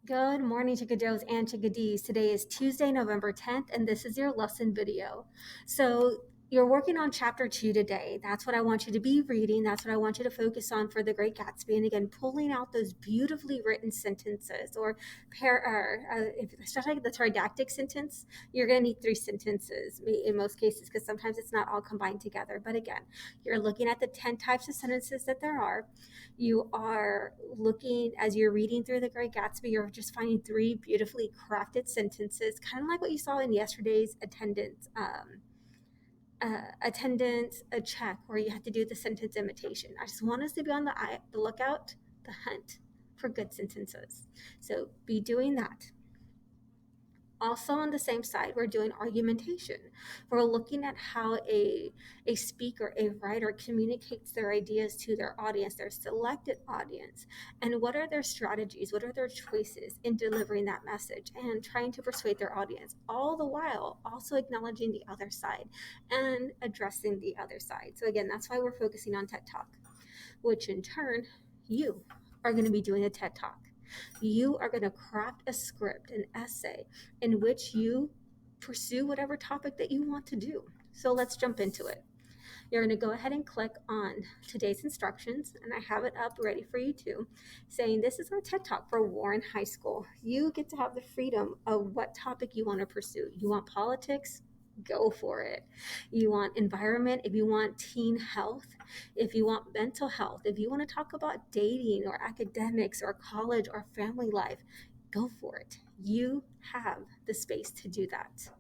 Good morning, Chickajoes and Chickadees. Today is Tuesday, November 10th, and this is your lesson video. So you're working on chapter 2 today. That's what I want you to be reading. That's what I want you to focus on for The Great Gatsby. And again, pulling out those beautifully written sentences or especially the tridactic sentence, you're going to need 3 sentences in most cases because sometimes it's not all combined together. But again, you're looking at the 10 types of sentences that there are. You are looking, as you're reading through The Great Gatsby, you're just finding 3 beautifully crafted sentences, kind of like what you saw in yesterday's attendance a check where you have to do the sentence imitation. I just want us to be on the lookout, the hunt for good sentences. So be doing that. Also on the same side, we're doing argumentation. We're looking at how a speaker, a writer communicates their ideas to their audience, their selected audience, and what are their strategies, what are their choices in delivering that message and trying to persuade their audience, all the while also acknowledging the other side and addressing the other side. So again, that's why we're focusing on TED Talk, which in turn, you are going to be doing a TED Talk. You are going to craft a script, an essay, in which you pursue whatever topic that you want to do. So let's jump into it. You're going to go ahead and click on today's instructions, and I have it up ready for you too, saying this is our TED Talk for Warren High School. You get to have the freedom of what topic you want to pursue. You want politics? Go for it. You want environment, if you want teen health, if you want mental health, if you want to talk about dating or academics or college or family life, go for it. You have the space to do that.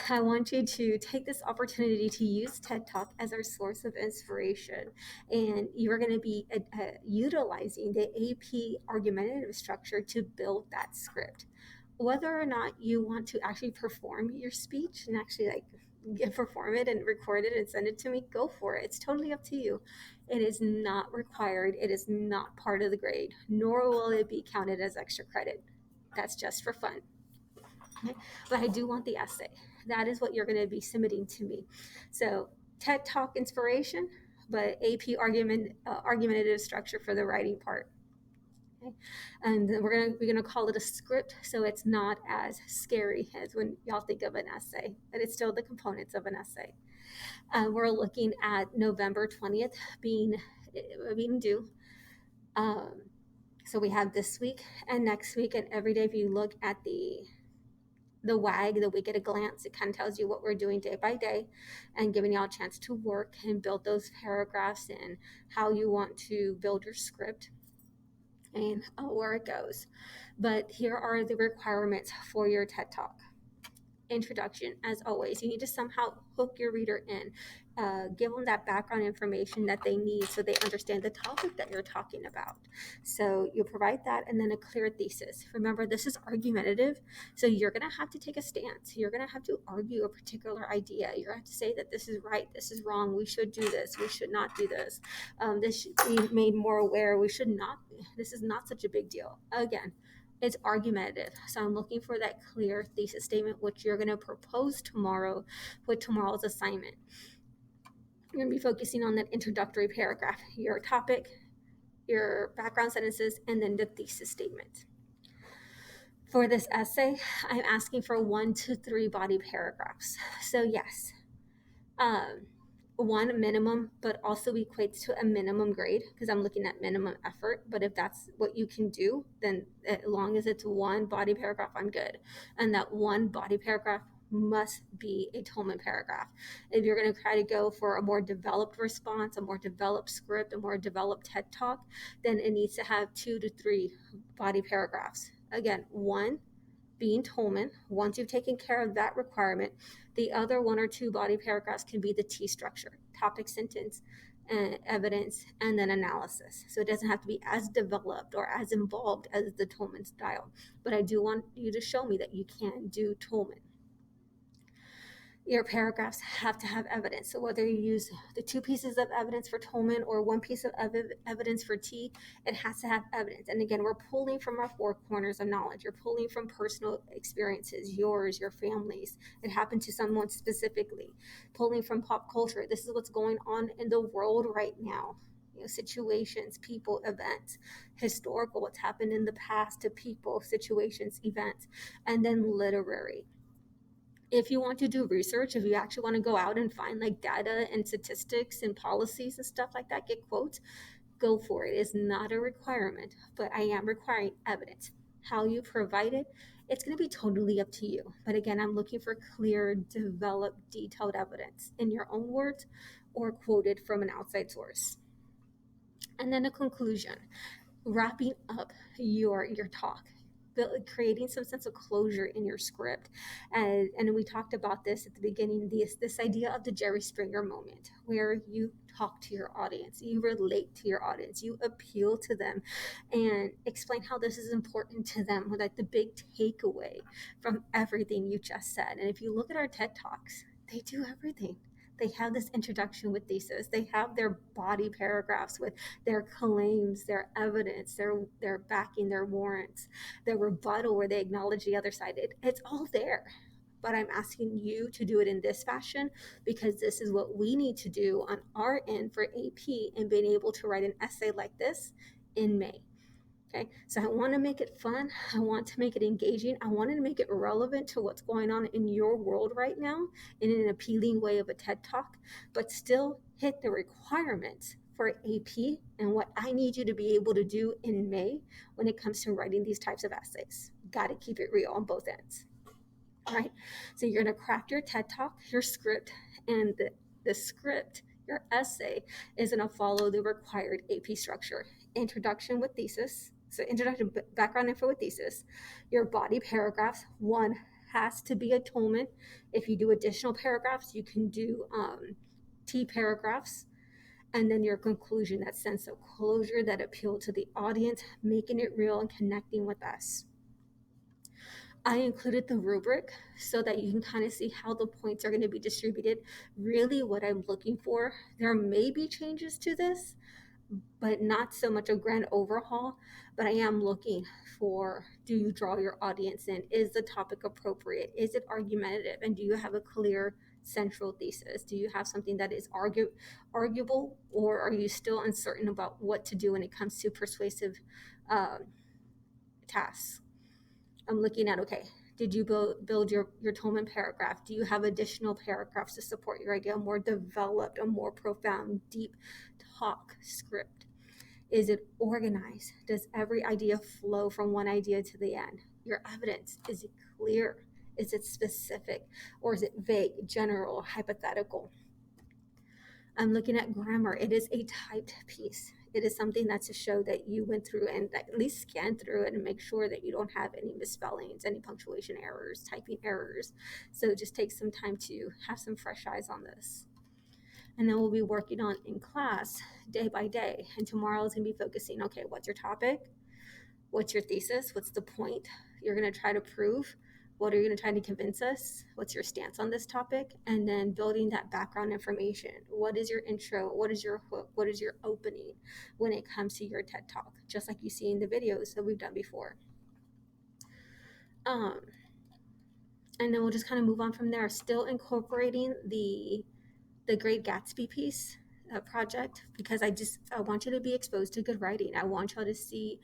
I want you to take this opportunity to use TED Talk as our source of inspiration. And you're going to be utilizing the AP argumentative structure to build that script. Whether or not you want to actually perform your speech and actually perform it and record it and send it to me, go for it. It's totally up to you. It is not required. It is not part of the grade, nor will it be counted as extra credit. That's just for fun. Okay? But I do want the essay. That is what you're going to be submitting to me. So TED Talk inspiration, but AP argumentative structure for the writing part. Okay? And then we're gonna call it a script, so it's not as scary as when y'all think of an essay, but it's still the components of an essay. We're looking at November 20th being due. So we have this week and next week, and every day if you look at the WAG, the week at a glance, it kind of tells you what we're doing day by day and giving y'all a chance to work and build those paragraphs and how you want to build your script and where it goes. But here are the requirements for your TED Talk. Introduction, as always, you need to somehow hook your reader in, give them that background information that they need so they understand the topic that you're talking about. So you provide that, and then a clear thesis. Remember, this is argumentative, so you're going to have to take a stance. You're going to have to argue a particular idea. You're going to have to say that this is right, this is wrong, we should do this, we should not do this, this should be made more aware, we should not, this is not such a big deal. Again, it's argumentative. So I'm looking for that clear thesis statement, which you're going to propose tomorrow with tomorrow's assignment. You're going to be focusing on that introductory paragraph, your topic, your background sentences, and then the thesis statement. For this essay, I'm asking for 1 to 3 body paragraphs. So yes, one minimum, but also equates to a minimum grade because I'm looking at minimum effort. But if that's what you can do, then as long as it's 1 body paragraph, I'm good. And that 1 body paragraph must be a Tolman paragraph. If you're going to try to go for a more developed response, a more developed script, a more developed TED Talk, then it needs to have 2 to 3 body paragraphs. Again, 1 being Tolman. Once you've taken care of that requirement, the other 1 or 2 body paragraphs can be the T structure, topic, sentence, evidence, and then analysis. So it doesn't have to be as developed or as involved as the Tolman style, but I do want you to show me that you can do Tolman. Your paragraphs have to have evidence. So whether you use the 2 pieces of evidence for Tolman or 1 piece of evidence for T, it has to have evidence. And again, we're pulling from our 4 corners of knowledge. You're pulling from personal experiences, yours, your family's. It happened to someone specifically. Pulling from pop culture. This is what's going on in the world right now. situations, people, events, historical, what's happened in the past to people, situations, events, and then literary. If you want to do research, if you actually want to go out and find like data and statistics and policies and stuff like that, get quotes, go for it. It's not a requirement, but I am requiring evidence. How you provide it, it's going to be totally up to you. But again, I'm looking for clear, developed, detailed evidence in your own words or quoted from an outside source. And then a conclusion, wrapping up your talk, creating some sense of closure in your script. And we talked about this at the beginning, this idea of the Jerry Springer moment, where you talk to your audience, you relate to your audience, you appeal to them and explain how this is important to them, like the big takeaway from everything you just said. And if you look at our TED Talks, they do everything. They have this introduction with thesis. They have their body paragraphs with their claims, their evidence, their backing, their warrants, their rebuttal where they acknowledge the other side. It's all there. But I'm asking you to do it in this fashion because this is what we need to do on our end for AP and being able to write an essay like this in May. Okay, so I want to make it fun. I want to make it engaging. I wanted to make it relevant to what's going on in your world right now in an appealing way of a TED Talk, but still hit the requirements for AP and what I need you to be able to do in May when it comes to writing these types of essays. Got to keep it real on both ends. All right, so you're going to craft your TED Talk, your script, and the script, your essay, is going to follow the required AP structure. Introduction with thesis. So introduction, background info with thesis. Your body paragraphs, one has to be atonement. If you do additional paragraphs, you can do T paragraphs. And then your conclusion, that sense of closure that appeal to the audience, making it real and connecting with us. I included the rubric so that you can kind of see how the points are going to be distributed. Really what I'm looking for, there may be changes to this, but not so much a grand overhaul, but I am looking for, do you draw your audience in? Is the topic appropriate? Is it argumentative? And do you have a clear central thesis? Do you have something that is arguable, or are you still uncertain about what to do when it comes to persuasive tasks? I'm looking at, okay, did you build your Tolman paragraph? Do you have additional paragraphs to support your idea, a more developed, a more profound, deep talk script? Is it organized? Does every idea flow from one idea to the end? Your evidence, is it clear? Is it specific? Or is it vague, general, hypothetical? I'm looking at grammar. It is a typed piece. It is something that's to show that you went through and at least scan through it and make sure that you don't have any misspellings, any punctuation errors, typing errors. So just take some time to have some fresh eyes on this. And then we'll be working on in class day by day. And tomorrow is going to be focusing, okay, what's your topic? What's your thesis? What's the point you're going to try to prove? What are you going to try to convince us? What's your stance on this topic? And then building that background information. What is your intro? What is your hook? What is your opening when it comes to your TED Talk? Just like you see in the videos that we've done before. And then we'll just kind of move on from there, still incorporating the Great Gatsby piece project, because I want you to be exposed to good writing. I want y'all to see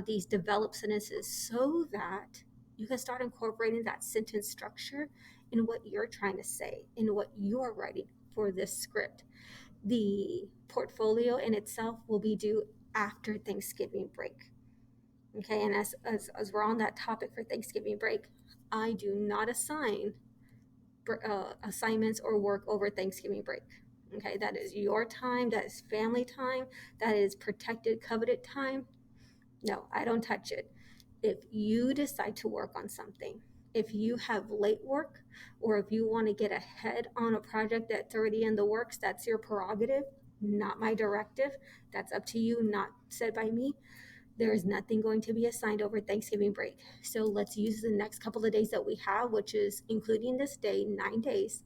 these developed sentences so that you can start incorporating that sentence structure in what you're trying to say, in what you're writing for this script. The portfolio in itself will be due after Thanksgiving break. Okay, and as we're on that topic for Thanksgiving break, I do not assign assignments or work over Thanksgiving break. Okay, that is your time, that is family time, that is protected, coveted time. No, I don't touch it. If you decide to work on something, if you have late work, or if you want to get ahead on a project that's already in the works, that's your prerogative, not my directive. That's up to you, not said by me. There is nothing going to be assigned over Thanksgiving break. So let's use the next couple of days that we have, which is including this day, 9 days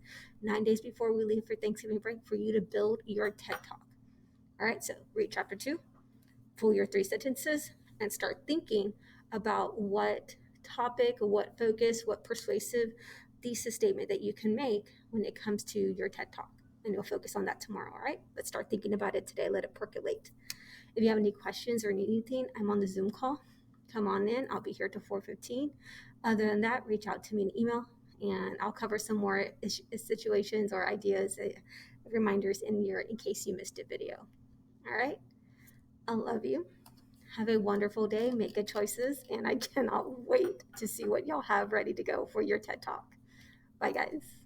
before we leave for Thanksgiving break, for you to build your TED Talk. All right, so read chapter 2, pull your 3 sentences, and start thinking about what topic, what focus, what persuasive thesis statement that you can make when it comes to your TED Talk. and we'll focus on that tomorrow. All right, let's start thinking about it today. Let it percolate. If you have any questions or need anything, I'm on the Zoom call. Come on in. I'll be here till 4:15. Other than that, reach out to me in email, and I'll cover some more situations or ideas, reminders in case you missed a video. All right. I love you. Have a wonderful day. Make good choices, and I cannot wait to see what y'all have ready to go for your TED Talk. Bye, guys.